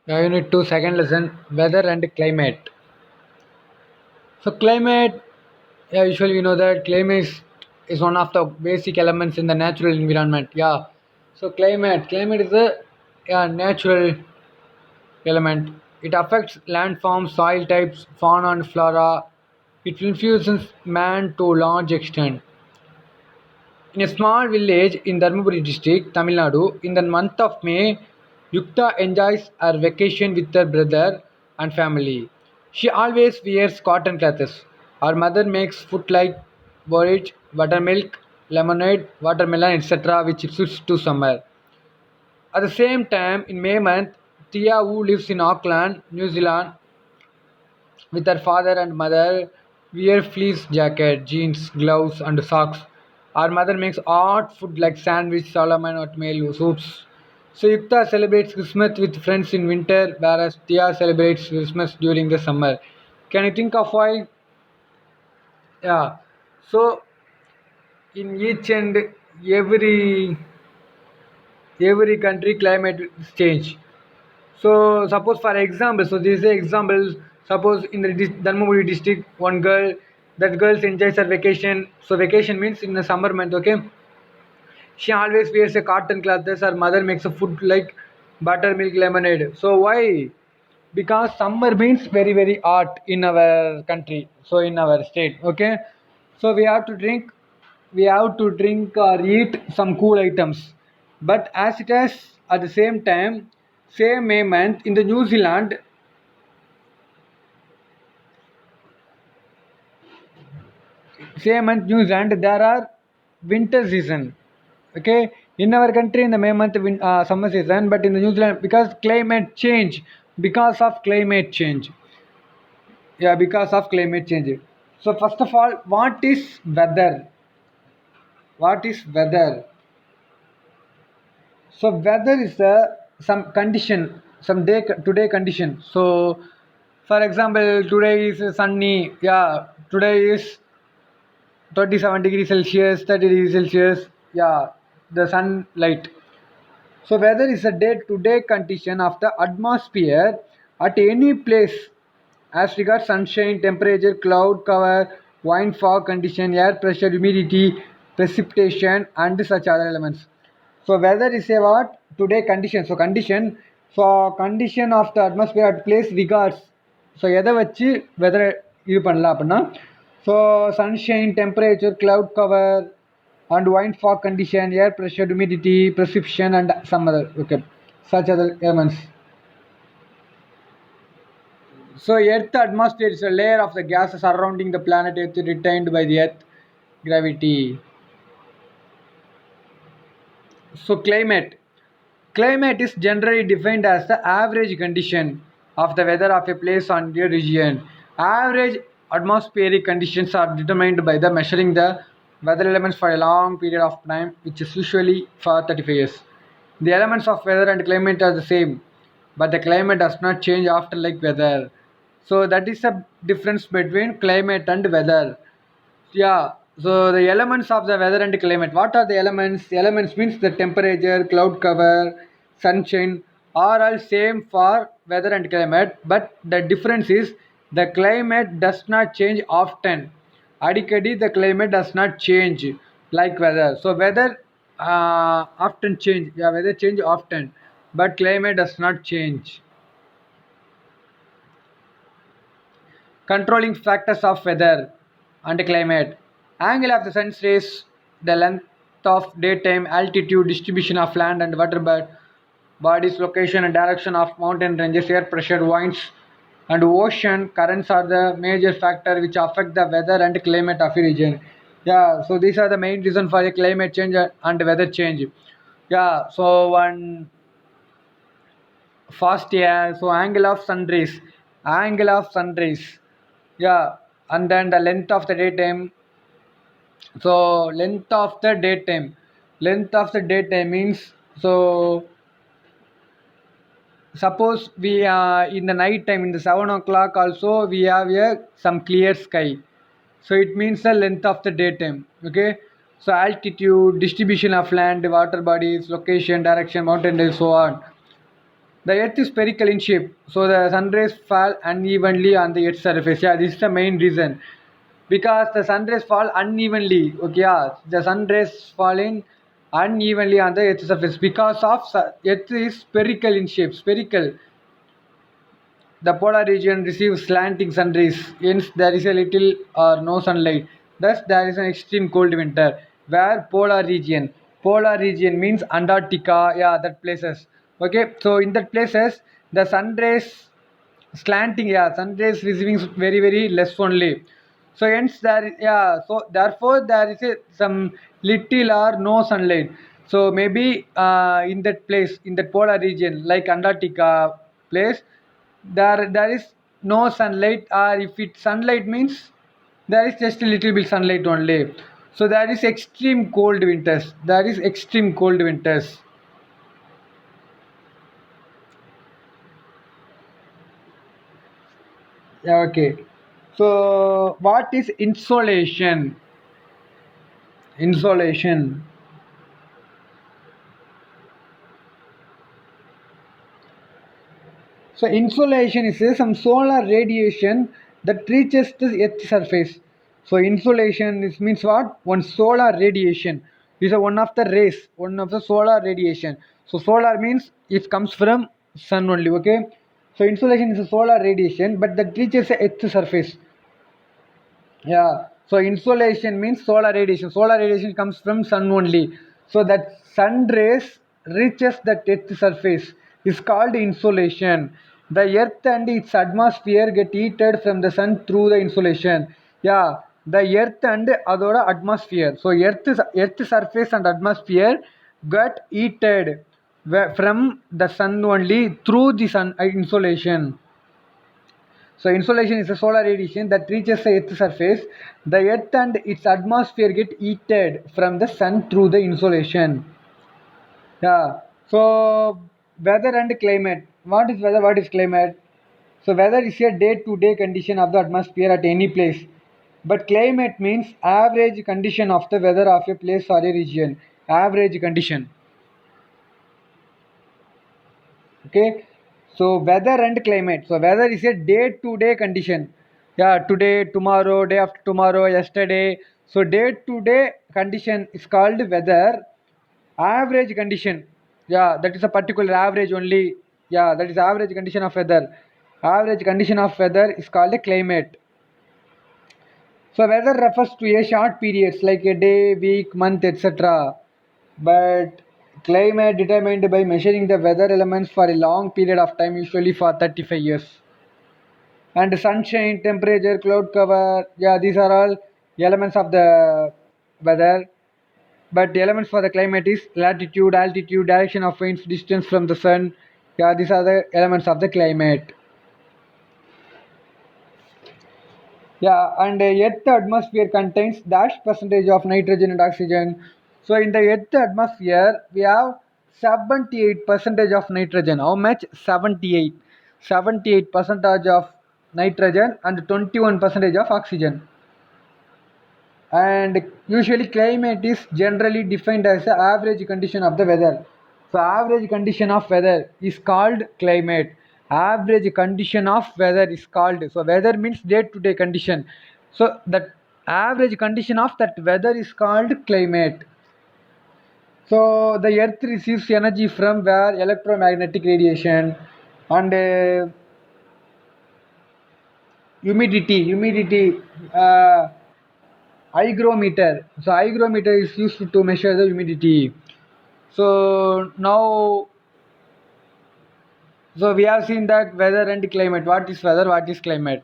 Unit 2, second lesson, weather and climate. So climate, usually we know that climate is one of the basic elements in the natural environment. Yeah. So climate is a natural element. It affects landforms, soil types, fauna and flora. It influences man to a large extent. In a small village in Dharmaburi district, Tamil Nadu, in the month of May, Yukta enjoys her vacation with her brother and family. She always wears cotton clothes. Her mother makes food like porridge, buttermilk, lemonade, watermelon, etc., which suits to summer. At the same time, in May month, Tia, who lives in Auckland, New Zealand, with her father and mother, wear fleece jacket, jeans, gloves, and socks. Our mother makes odd food like sandwich, salmon, oatmeal, soups. So Yukta celebrates Christmas with friends in winter, whereas Tia celebrates Christmas during the summer. Can you think of why? Yeah. So in each and every country climate change. So suppose for example, so this is an example. Suppose in the Dharmaburi district, one girl, that girl enjoys her vacation. So vacation means in the summer month, okay? She always wears a cotton clothes. Her mother makes a food like buttermilk lemonade. So why? Because summer means very hot in our country. So in our state, okay? So we have to drink or eat some cool items. But as it is at the same time, same May month in the New Zealand, same month New Zealand, there are winter season. Okay, in our country in the May month summer season, but in the New Zealand because climate change, because of climate change, yeah, because of climate change. So first of all, what is weather? What is weather? So weather is some condition, some day today condition. So for example, today is sunny. Yeah, today is 27 degrees Celsius, 30 degrees Celsius. Yeah, the sunlight. So weather is a day-to-day condition of the atmosphere at any place as regards sunshine, temperature, cloud cover, wind, fog condition, air pressure, humidity, precipitation, and such other elements. So weather is a what? Today condition. So condition. So condition of the atmosphere at place regards. So எதை வச்சு வெதரை இது பண்ணலாம் அப்படின்னா so sunshine temperature cloud cover and wind fog condition, air pressure, humidity, precipitation, and some other okay such other elements. So Earth atmosphere is a layer of the gases surrounding the planet Earth retained by the Earth gravity. So climate is generally defined as the average condition of the weather of a place on a region. Average atmospheric conditions are determined by the measuring the weather elements for a long period of time, which is usually for 35 years. The elements of weather and climate are the same, but the climate does not change after like weather. So that is the difference between climate and weather. Yeah, so the elements of the weather and climate. What are the elements? The elements means the temperature, cloud cover, sunshine are all same for weather and climate, but the difference is the climate does not change often. Adequately, the climate does not change like weather. So weather often change. Yeah, weather change often, but climate does not change. Controlling factors of weather and climate. Angle of the sun's rays, the length of daytime, altitude, distribution of land and water bodies, location and direction of mountain ranges, air pressure, winds, and ocean currents are the major factor which affect the weather and climate of a region. Yeah, so these are the main reason for the climate change and weather change. Yeah, so one fast, yeah, so angle of sun rays, yeah, and then the length of the daytime. So length of the daytime means, so suppose we in the night time in the 7 o'clock also we have some clear sky, so it means the length of the daytime, okay. So altitude, distribution of land, water bodies, location, direction, mountain range, so on. The earth is spherical in shape, so the sun rays fall unevenly on the earth's surface. Yeah, this is the main reason. Because the sun rays fall unevenly. Okay, yeah, the sun rays fall in unevenly on the earth's surface because of earth is spherical in shape. Spherical. The polar region receives slanting sun rays, hence there is a little or no sunlight. Thus, there is an extreme cold winter. Where polar region means Antarctica, yeah, that places. Okay, so in that places, the sun rays slanting, yeah, sun rays receiving very less only. So hence yeah, so therefore there is some little or no sunlight. So maybe in that place, in that polar region, like Antarctica place, there is no sunlight, or if it sunlight means there is just a little bit sunlight only. So there is extreme cold winters. There is extreme cold winters. Yeah, okay. So what is insolation? Insolation. So insolation is some solar radiation that reaches the Earth's surface. So insolation is means what? One solar radiation. Is a one of the rays, one of the solar radiation. So solar means it comes from sun only. Okay. So insolation is a solar radiation, but that reaches the Earth's surface. Yeah. So insolation means solar radiation. Solar radiation comes from sun only. So that sun rays reaches the earth surface is called insolation. The earth and its atmosphere get heated from the sun through the insolation. Yeah. The earth and other atmosphere. So earth surface and atmosphere get heated from the sun only through the sun insolation. So insolation is a solar radiation that reaches the Earth's surface. The Earth and its atmosphere get heated from the sun through the insolation. Yeah. So weather and climate. What is weather? What is climate? So weather is a day-to-day condition of the atmosphere at any place. But climate means average condition of the weather of a place or a region. Average condition. Okay, so weather and climate. So weather is a day to day condition. Yeah, today, tomorrow, day after tomorrow, yesterday. So day to day condition is called weather. Average condition, yeah, that is a particular average only. Yeah, that is average condition of weather. Average condition of weather is called a climate. So weather refers to a short periods like a day, week, month, etc. But climate determined by measuring the weather elements for a long period of time, usually for 35 years. And sunshine, temperature, cloud cover, yeah, these are all elements of the weather. But the elements for the climate is latitude, altitude, direction of winds, distance from the sun. Yeah, these are the elements of the climate. Yeah, and Earth atmosphere contains dash percentage of nitrogen and oxygen. So in the Earth atmosphere, we have 78 percentage of nitrogen. How much? 78. 78 percentage of nitrogen and 21 percentage of oxygen. And usually climate is generally defined as the average condition of the weather. So average condition of weather is called climate. Average condition of weather is called, so weather means day to day condition, so that average condition of that weather is called climate. So the earth receives energy from where? Electromagnetic radiation. And humidity, hygrometer. So hygrometer is used to measure the humidity. So now, so we have seen that weather and climate. What is weather? What is climate?